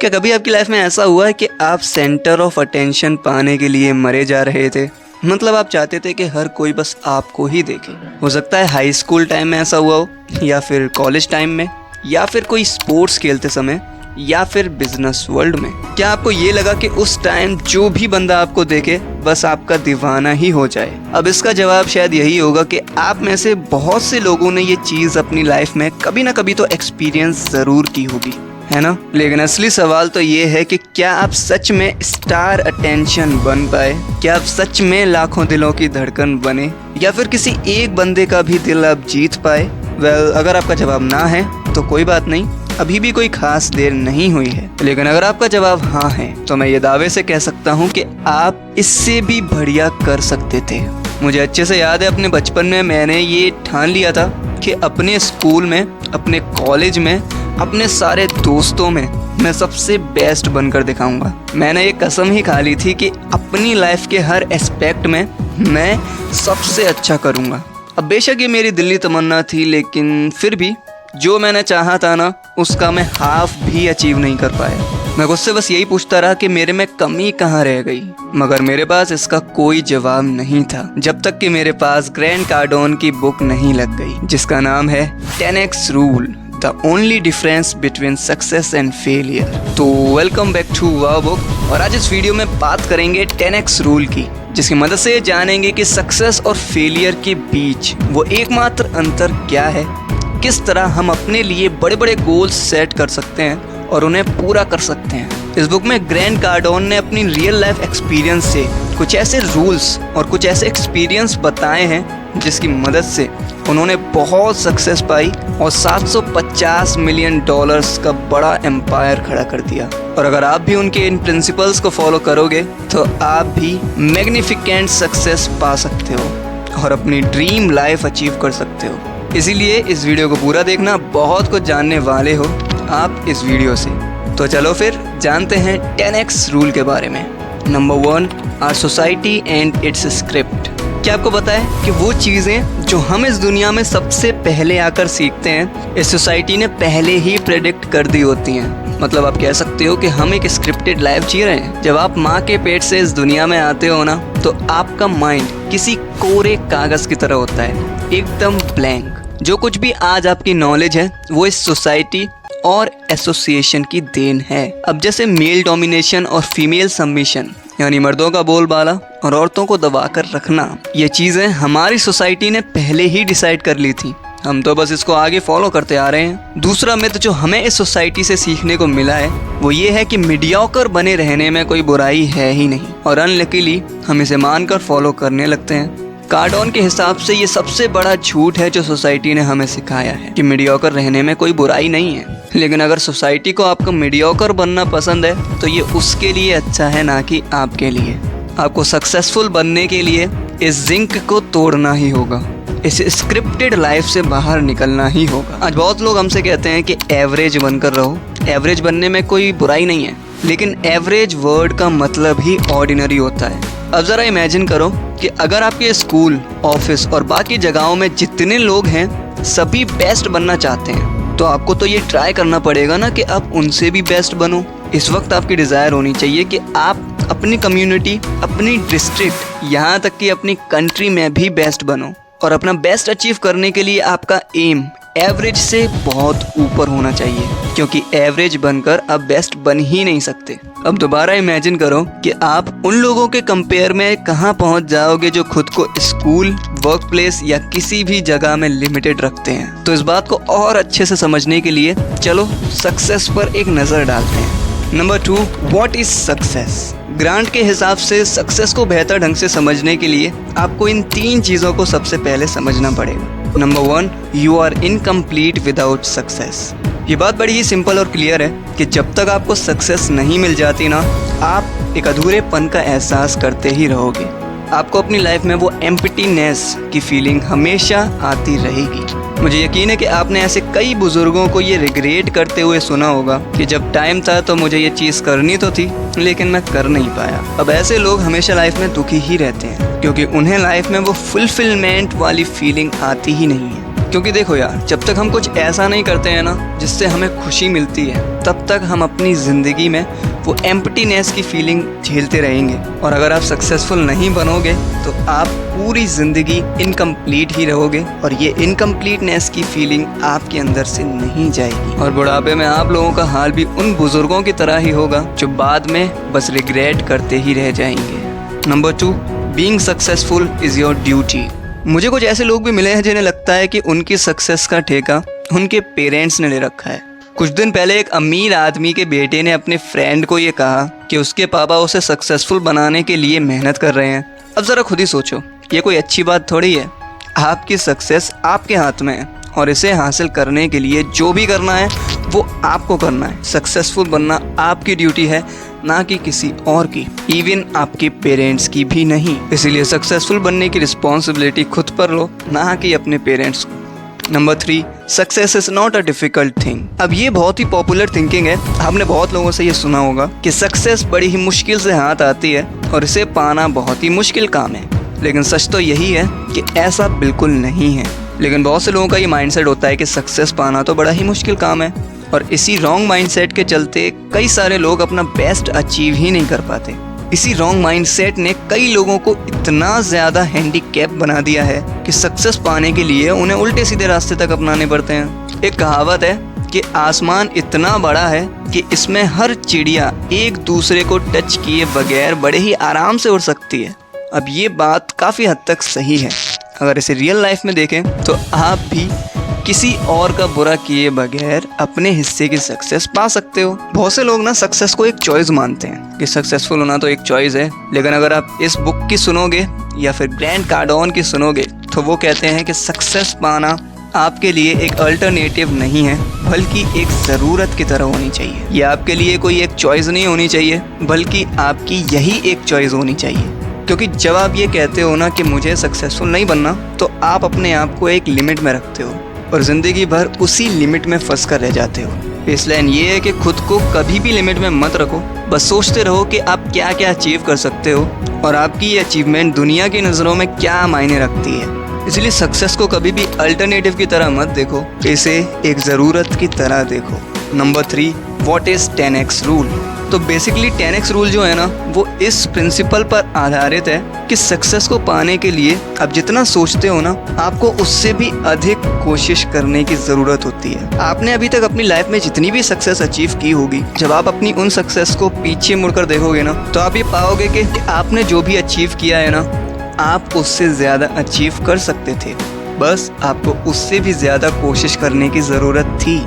क्या कभी आपकी लाइफ में ऐसा हुआ है कि आप सेंटर ऑफ अटेंशन पाने के लिए मरे जा रहे थे? मतलब आप चाहते थे कि हर कोई बस आपको ही देखे। हो सकता है हाई स्कूल टाइम में ऐसा हुआ हो, या फिर कॉलेज टाइम में, या फिर कोई स्पोर्ट्स खेलते समय, या फिर बिजनेस वर्ल्ड में। क्या आपको ये लगा कि उस टाइम जो भी बंदा आपको देखे बस आपका दीवाना ही हो जाए? अब इसका जवाब शायद यही होगा कि आप में से बहुत से लोगों ने ये चीज़ अपनी लाइफ में कभी ना कभी तो एक्सपीरियंस ज़रूर की होगी, है ना? लेकिन असली सवाल तो ये है कि क्या आप सच में स्टार अटेंशन बन पाए? क्या आप सच में लाखों दिलों की धड़कन बने, या फिर किसी एक बंदे का भी दिल आप जीत पाए? अगर आपका जवाब ना है तो कोई बात नहीं, अभी भी कोई खास देर नहीं हुई है। लेकिन अगर आपका जवाब हाँ है तो मैं ये दावे से कह सकता हूँ कि आप इससे भी बढ़िया कर सकते थे। मुझे अच्छे से याद है, अपने बचपन में मैंने ये ठान लिया था कि अपने स्कूल में, अपने कॉलेज में, अपने सारे दोस्तों में मैं सबसे बेस्ट बनकर दिखाऊंगा। मैंने ये कसम ही खा ली थी कि अपनी लाइफ के हर एस्पेक्ट में मैं सबसे अच्छा करूंगा। अब बेशक ये मेरी दिली तमन्ना थी, लेकिन फिर भी जो मैंने चाहा था ना, उसका मैं हाफ भी अचीव नहीं कर पाया। मैं उससे बस यही पूछता रहा कि मेरे में कमी कहाँ रह गई, मगर मेरे पास इसका कोई जवाब नहीं था, जब तक कि मेरे पास ग्रैंड कार्डोन की बुक नहीं लग गई, जिसका नाम है 10x rule, the only difference between success and failure. तो welcome back to wow book, और आज इस वीडियो में बात करेंगे 10x रूल की, जिसकी मदद से जानेंगे कि सक्सेस और फेलियर के बीच वो एकमात्र अंतर क्या है, किस तरह हम अपने लिए बड़े बड़े गोल्स सेट कर सकते हैं और उन्हें पूरा कर सकते हैं। इस बुक में ग्रैंड कार्डोन ने अपनी रियल लाइफ एक्सपीरियंस से कुछ ऐसे रूल्स और कुछ ऐसे एक्सपीरियंस बताए हैं जिसकी मदद से उन्होंने बहुत सक्सेस पाई और $750 मिलियन का बड़ा एम्पायर खड़ा कर दिया। और अगर आप भी उनके इन प्रिंसिपल्स को फॉलो करोगे तो आप भी मैग्निफिकेंट सक्सेस पा सकते हो और अपनी ड्रीम लाइफ अचीव कर सकते हो। इसीलिए इस वीडियो को पूरा देखना, बहुत कुछ जानने वाले हो आप इस वीडियो से। तो चलो फिर जानते हैं 10x रूल के बारे में। Number 1, our society and its script. क्या आपको पता है कि वो चीज़ें जो हम इस दुनिया में सबसे पहले आकर सीखते हैं, इस सोसाइटी ने पहले ही प्रेडिक्ट कर दी होती हैं। मतलब आप कह सकते हो कि हम एक स्क्रिप्टेड लाइफ जी रहे हैं। जब आप माँ के पेट से इस दुनिया में आते हो ना, तो आपका माइंड किसी कोरे कागज़ की तरह होता है, एकदम ब्लैंक। जो कुछ भी आज आपकी नॉलेज है वो इस सोसाइटी और एसोसिएशन की देन है। अब जैसे मेल डोमिनेशन और फीमेल सबमिशन, यानी मर्दों का बोलबाला और औरतों को दबाकर रखना, ये चीज़ें हमारी सोसाइटी ने पहले ही डिसाइड कर ली थी, हम तो बस इसको आगे फॉलो करते आ रहे हैं। दूसरा मिथ जो हमें इस सोसाइटी से सीखने को मिला है वो ये है कि मीडियोकर बने रहने में कोई बुराई है ही नहीं, और अनलकीली हम इसे मानकर फॉलो करने लगते हैं। कार्डोन के हिसाब से ये सबसे बड़ा झूठ है जो सोसाइटी ने हमें सिखाया है कि मीडियोकर रहने में कोई बुराई नहीं है। लेकिन अगर सोसाइटी को आपका मीडियोकर बनना पसंद है तो ये उसके लिए अच्छा है, ना कि आपके लिए। आपको सक्सेसफुल बनने के लिए इस जिंक को तोड़ना ही होगा, इस स्क्रिप्टेड लाइफ से बाहर निकलना ही होगा। आज बहुत लोग हमसे कहते हैं कि एवरेज बनकर रहो, एवरेज बनने में कोई बुराई नहीं है, लेकिन एवरेज वर्ड का मतलब ही ऑर्डिनरी होता है। अब ज़रा इमेजिन करो कि अगर आपके स्कूल, ऑफिस और बाकी जगहों में जितने लोग हैं सभी बेस्ट बनना चाहते हैं, तो आपको तो ये ट्राई करना पड़ेगा ना कि आप उनसे भी बेस्ट बनो। इस वक्त आपकी डिज़ायर होनी चाहिए कि आप अपनी कम्युनिटी, अपनी डिस्ट्रिक्ट, यहाँ तक कि अपनी कंट्री में भी बेस्ट बनो। और अपना बेस्ट अचीव करने के लिए आपका एम एवरेज से बहुत ऊपर होना चाहिए, क्योंकि एवरेज बनकर आप बेस्ट बन ही नहीं सकते। अब दोबारा इमेजिन करो कि आप उन लोगों के कंपेयर में कहाँ पहुँच जाओगे जो खुद को स्कूल, वर्क प्लेस या किसी भी जगह में लिमिटेड रखते हैं। तो इस बात को और अच्छे से समझने के लिए चलो सक्सेस पर एक नज़र डालते हैं। Number 2, what is success? Grant के हिसाब से सक्सेस को बेहतर ढंग से समझने के लिए आपको इन 3 चीज़ों को सबसे पहले समझना पड़ेगा। Number 1, you are incomplete without success. ये बात बड़ी ही सिंपल और क्लियर है कि जब तक आपको सक्सेस नहीं मिल जाती ना, आप एक अधूरेपन का एहसास करते ही रहोगे। आपको अपनी लाइफ में वो एम्प्टीनेस की फीलिंग हमेशा आती रहेगी। मुझे यकीन है कि आपने ऐसे कई बुजुर्गों को ये रिग्रेट करते हुए सुना होगा कि जब टाइम था तो मुझे ये चीज़ करनी तो थी, लेकिन मैं कर नहीं पाया। अब ऐसे लोग हमेशा लाइफ में दुखी ही रहते हैं, क्योंकि उन्हें लाइफ में वो फुलफिलमेंट वाली फीलिंग आती ही नहीं है। क्योंकि देखो यार, जब तक हम कुछ ऐसा नहीं करते हैं ना जिससे हमें खुशी मिलती है, तब तक हम अपनी ज़िंदगी में वो एम्प्टीनेस की फीलिंग झेलते रहेंगे। और अगर आप सक्सेसफुल नहीं बनोगे तो आप पूरी ज़िंदगी इनकम्प्लीट ही रहोगे, और ये इनकम्प्लीटनेस की फीलिंग आपके अंदर से नहीं जाएगी। और बुढ़ापे में आप लोगों का हाल भी उन बुजुर्गों की तरह ही होगा जो बाद में बस रिग्रेट करते ही रह जाएंगे। Number 2, being successful is your duty. मुझे कुछ ऐसे लोग भी मिले हैं जिन्हें लगता है कि उनकी सक्सेस का ठेका उनके पेरेंट्स ने ले रखा है। कुछ दिन पहले एक अमीर आदमी के बेटे ने अपने फ्रेंड को ये कहा कि उसके पापा उसे सक्सेसफुल बनाने के लिए मेहनत कर रहे हैं। अब ज़रा खुद ही सोचो, ये कोई अच्छी बात थोड़ी है। आपकी सक्सेस आपके हाथ में है, और इसे हासिल करने के लिए जो भी करना है वो आपको करना है। सक्सेसफुल बनना आपकी ड्यूटी है, ना कि किसी और की, इवन आपके पेरेंट्स की भी नहीं। इसीलिए सक्सेसफुल बनने की रिस्पॉन्सिबिलिटी खुद पर लो, ना कि अपने पेरेंट्स को। Number 3, success is not a difficult thing. अब ये बहुत ही पॉपुलर थिंकिंग है। आपने बहुत लोगों से ये सुना होगा कि सक्सेस बड़ी ही मुश्किल से हाथ आती है और इसे पाना बहुत ही मुश्किल काम है। लेकिन सच तो यही है कि ऐसा बिल्कुल नहीं है। लेकिन बहुत से लोगों का ये माइंडसेट होता है कि सक्सेस पाना तो बड़ा ही मुश्किल काम है, और इसी रॉन्ग माइंडसेट के चलते कई सारे लोग अपना बेस्ट अचीव ही नहीं कर पाते। इसी रॉन्ग माइंडसेट ने कई लोगों को इतना ज़्यादा हैंडीकैप बना दिया है कि सक्सेस पाने के लिए उन्हें उल्टे सीधे रास्ते तक अपनाने पड़ते हैं। एक कहावत है कि आसमान इतना बड़ा है कि इसमें हर चिड़िया एक दूसरे को टच किए बगैर बड़े ही आराम से उड़ सकती है। अब ये बात काफ़ी हद तक सही है। अगर इसे रियल लाइफ में देखें तो आप भी किसी और का बुरा किए बगैर अपने हिस्से की सक्सेस पा सकते हो। बहुत से लोग ना सक्सेस को एक चॉइस मानते हैं कि सक्सेसफुल होना तो एक चॉइस है, लेकिन अगर आप इस बुक की सुनोगे या फिर ग्रैंड कार्डोन की सुनोगे तो वो कहते हैं कि सक्सेस पाना आपके लिए एक अल्टरनेटिव नहीं है, बल्कि एक ज़रूरत की तरह होनी चाहिए। ये आपके लिए कोई एक चॉइस नहीं होनी चाहिए, बल्कि आपकी यही एक चॉइस होनी चाहिए। क्योंकि जब आप ये कहते हो ना कि मुझे सक्सेसफुल नहीं बनना, तो आप अपने आप को एक लिमिट में रखते हो और ज़िंदगी भर उसी लिमिट में फंस कर रह जाते हो। बेसलाइन ये है कि खुद को कभी भी लिमिट में मत रखो। बस सोचते रहो कि आप क्या क्या अचीव कर सकते हो और आपकी ये अचीवमेंट दुनिया की नज़रों में क्या मायने रखती है। इसलिए सक्सेस को कभी भी अल्टरनेटिव की तरह मत देखो, इसे एक ज़रूरत की तरह देखो। Number 3, what is 10x rule. तो बेसिकली 10x रूल जो है ना, वो इस प्रिंसिपल पर आधारित है कि सक्सेस को पाने के लिए आप जितना सोचते हो ना, आपको उससे भी अधिक कोशिश करने की ज़रूरत होती है। आपने अभी तक अपनी लाइफ में जितनी भी सक्सेस अचीव की होगी, जब आप अपनी उन सक्सेस को पीछे मुड़कर देखोगे ना, तो आप ये पाओगे कि आपने जो भी अचीव किया है ना, आप उससे ज़्यादा अचीव कर सकते थे। बस आपको उससे भी ज़्यादा कोशिश करने की ज़रूरत थी।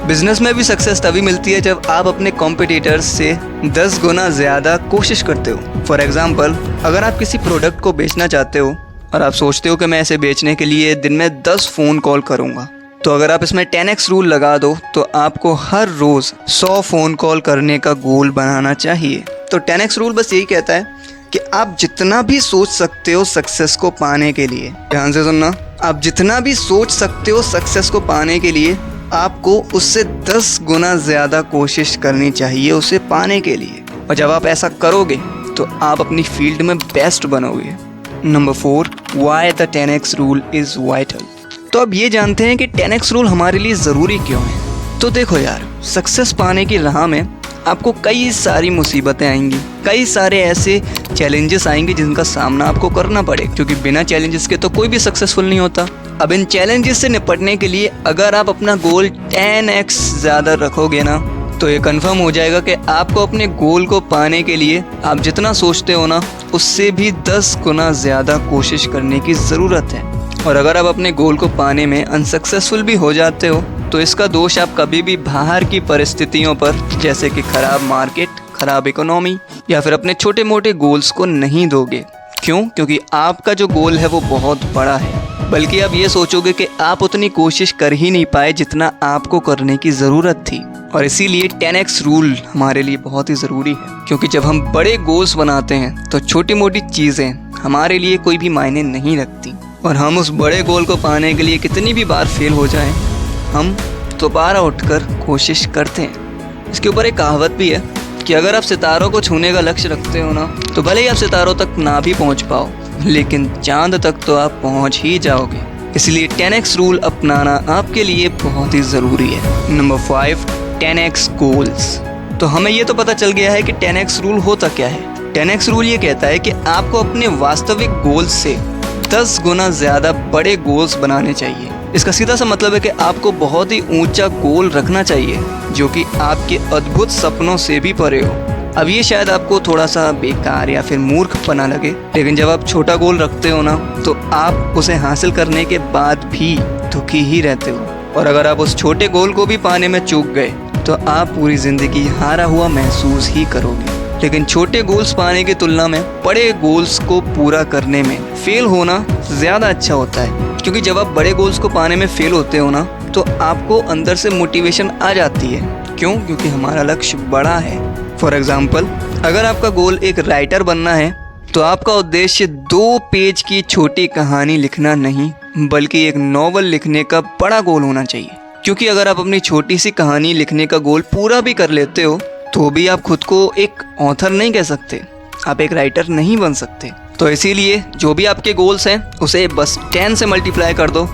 बिजनेस में भी सक्सेस तभी मिलती है जब आप अपने कॉम्पिटिटर्स से 10 गुना ज़्यादा कोशिश करते हो। फॉर एग्जांपल, अगर आप किसी प्रोडक्ट को बेचना चाहते हो और आप सोचते हो कि मैं इसे बेचने के लिए दिन में 10 फ़ोन कॉल करूँगा, तो अगर आप इसमें 10x रूल लगा दो तो आपको हर रोज़ 100 फ़ोन कॉल करने का गोल बनाना चाहिए। तो 10x रूल बस यही कहता है कि आप जितना भी सोच सकते हो सक्सेस को पाने के लिए, ध्यान से सुनना, आप जितना भी सोच सकते हो सक्सेस को पाने के लिए, आपको उससे 10 गुना ज़्यादा कोशिश करनी चाहिए उसे पाने के लिए। और जब आप ऐसा करोगे तो आप अपनी फील्ड में बेस्ट बनोगे। Number 4, why the 10x rule is vital. तो अब ये जानते हैं कि 10x रूल हमारे लिए ज़रूरी क्यों है। तो देखो यार, सक्सेस पाने की राह में आपको कई सारी मुसीबतें आएंगी, कई सारे ऐसे चैलेंजेस आएंगे जिनका सामना आपको करना पड़े, क्योंकि बिना चैलेंजेस के तो कोई भी सक्सेसफुल नहीं होता। अब इन चैलेंजेस से निपटने के लिए अगर आप अपना गोल 10x ज़्यादा रखोगे ना, तो ये कंफर्म हो जाएगा कि आपको अपने गोल को पाने के लिए आप जितना सोचते हो ना, उससे भी 10 गुना ज़्यादा कोशिश करने की ज़रूरत है। और अगर आप अपने गोल को पाने में अनसक्सेसफुल भी हो जाते हो, तो इसका दोष आप कभी भी बाहर की परिस्थितियों पर, जैसे कि ख़राब मार्केट, ख़राब इकोनॉमी या फिर अपने छोटे मोटे गोल्स को नहीं दोगे। क्यों? क्योंकि आपका जो गोल है वो बहुत बड़ा है। बल्कि आप ये सोचोगे कि आप उतनी कोशिश कर ही नहीं पाए जितना आपको करने की ज़रूरत थी। और इसीलिए 10x रूल हमारे लिए बहुत ही ज़रूरी है, क्योंकि जब हम बड़े गोल्स बनाते हैं तो छोटी मोटी चीज़ें हमारे लिए कोई भी मायने नहीं रखती। और हम उस बड़े गोल को पाने के लिए कितनी भी बार फेल हो जाएं, हम दोबारा उठकर कोशिश करते हैं। इसके ऊपर एक कहावत भी है कि अगर आप सितारों को छूने का लक्ष्य रखते हो ना, तो भले ही आप सितारों तक ना भी पहुंच पाओ, लेकिन चांद तक तो आप पहुंच ही जाओगे। इसलिए 10x रूल अपनाना आपके लिए बहुत ही ज़रूरी है। Number 5, 10x goals. तो हमें ये तो पता चल गया है कि 10x रूल होता क्या है। 10x रूल ये कहता है कि आपको अपने वास्तविक गोल्स से 10 गुना ज़्यादा बड़े गोल्स बनाने चाहिए। इसका सीधा सा मतलब है कि आपको बहुत ही ऊंचा गोल रखना चाहिए जो कि आपके अद्भुत सपनों से भी परे हो। अब ये शायद आपको थोड़ा सा बेकार या फिर मूर्खपना लगे, लेकिन जब आप छोटा गोल रखते हो ना तो आप उसे हासिल करने के बाद भी दुखी ही रहते हो। और अगर आप उस छोटे गोल को भी पाने में चूक गए तो आप पूरी ज़िंदगी हारा हुआ महसूस ही करोगे। लेकिन छोटे गोल्स पाने की तुलना में बड़े गोल्स को पूरा करने में फेल होना ज़्यादा अच्छा होता है, क्योंकि जब आप बड़े गोल्स को पाने में फेल होते हो ना तो आपको अंदर से मोटिवेशन आ जाती है। क्यों? क्योंकि हमारा लक्ष्य बड़ा है। फॉर एग्जाम्पल, अगर आपका गोल एक राइटर बनना है तो आपका उद्देश्य 2 पेज की छोटी कहानी लिखना नहीं बल्कि एक नॉवल लिखने का बड़ा गोल होना चाहिए। क्योंकि अगर आप अपनी छोटी सी कहानी लिखने का गोल पूरा भी कर लेते हो तो भी आप खुद को एक ऑथर नहीं कह सकते, आप एक राइटर नहीं बन सकते। तो इसीलिए जो भी आपके गोल्स हैं उसे बस 10 से मल्टीप्लाई कर दो,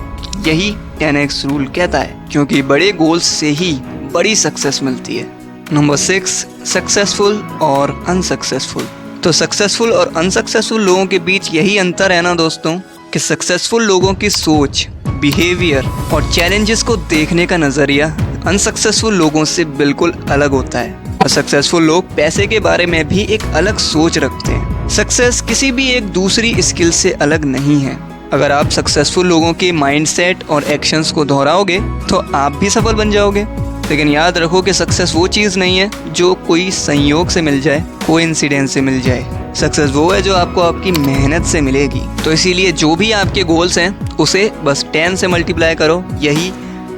यही 10x रूल कहता है, क्योंकि बड़े गोल्स से ही बड़ी सक्सेस मिलती है। नंबर 6, सक्सेसफुल और अनसक्सेसफुल। तो सक्सेसफुल और अनसक्सेसफुल लोगों के बीच यही अंतर है ना दोस्तों, कि सक्सेसफुल लोगों की सोच, बिहेवियर और चैलेंजेस को देखने का नज़रिया अनसक्सेसफुल लोगों से बिल्कुल अलग होता है। और सक्सेसफुल लोग पैसे के बारे में भी एक अलग सोच रखते हैं। सक्सेस किसी भी एक दूसरी स्किल से अलग नहीं है। अगर आप सक्सेसफुल लोगों के माइंडसेट और एक्शंस को दोहराओगे तो आप भी सफल बन जाओगे। लेकिन याद रखो कि सक्सेस वो चीज़ नहीं है जो कोई संयोग से मिल जाए, कोइंसिडेंस से मिल जाए। सक्सेस वो है जो आपको आपकी मेहनत से मिलेगी। तो इसीलिए जो भी आपके गोल्स हैं उसे बस 10 से मल्टीप्लाई करो, यही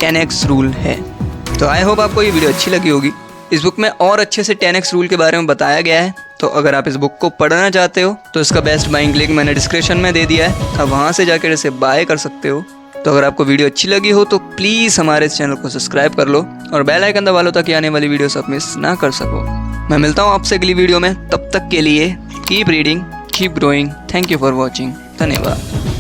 10x रूल है। तो आई होप आपको ये वीडियो अच्छी लगी होगी। इस बुक में और अच्छे से 10x रूल के बारे में बताया गया है। तो अगर आप इस बुक को पढ़ना चाहते हो तो इसका बेस्ट बाइंग लिंक मैंने डिस्क्रिप्शन में दे दिया है, आप वहाँ से जाकर इसे बाय कर सकते हो। तो अगर आपको वीडियो अच्छी लगी हो तो प्लीज़ हमारे इस चैनल को सब्सक्राइब कर लो और बेल आइकन दबा लो ताकि आने वाली वीडियोस आप मिस ना कर सको। मैं मिलता हूँ आपसे अगली वीडियो में, तब तक के लिए keep reading, keep growing. Thank you for watching. धन्यवाद।